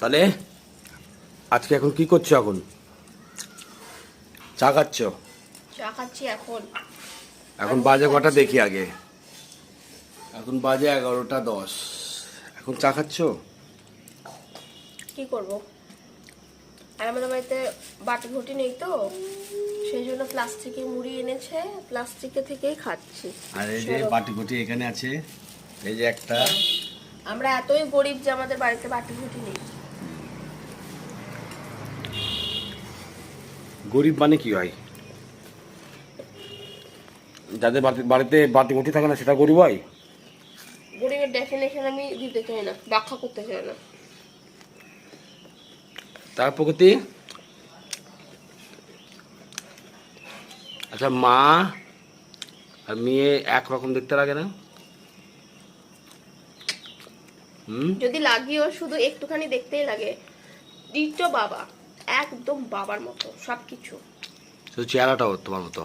তাহলে আজকে এখন কি করছো? এখন চা খাচ্ছ? চা খাচ্ছি এখন। এখন বাজে কটা দেখি আগে। এখন বাজে 11টা 10। এখন চা খাচ্ছ? কি করব, আর আমাদের বাড়িতে বাটি ঘটি নেই তো, সেই জন্য প্লাস্টিকের মুড়ি এনেছে, প্লাস্টিকে থেকেই খাচ্ছি। আর এই যে বাটি কুটি এখানে আছে, এই যে একটা। আমরা এতই গরিব যে আমাদের বাড়িতে বাটি ঘটি নেই। গরিব মানে কি হয়? যাদের বাড়িতে বাটি কুটি থাকে না সেটা গরিব হয়? গরিবের ডেফিনেশন আমি দিতে চাই না, ব্যাখ্যা করতে চাই না। তার প্রকৃতি। আচ্ছা, মা আর মেয়ে একরকম দেখতে লাগে না? যদি লাগিও শুধু একটুখানি দেখতেই লাগে। ডিটো বাবা, একদম বাবার মতো সবকিছু। শুধু চেহারাটাও তোমার মতো,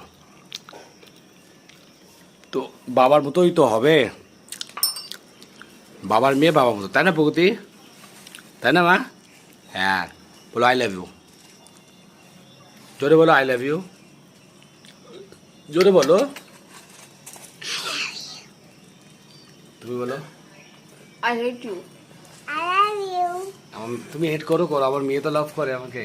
তো বাবার মতোই তো হবে। বাবার মেয়ে বাবার মতো, তাই না প্রগতি? তাই না মা? হ্যাঁ, বলো আই লাভ ইউ। জোরে বলো আই লাভ ইউ। জোরে বলো। তুমি বলো আই হেট ইউ। তুমি হেড করো, আমার মেয়ে তো লাভ করে আমাকে।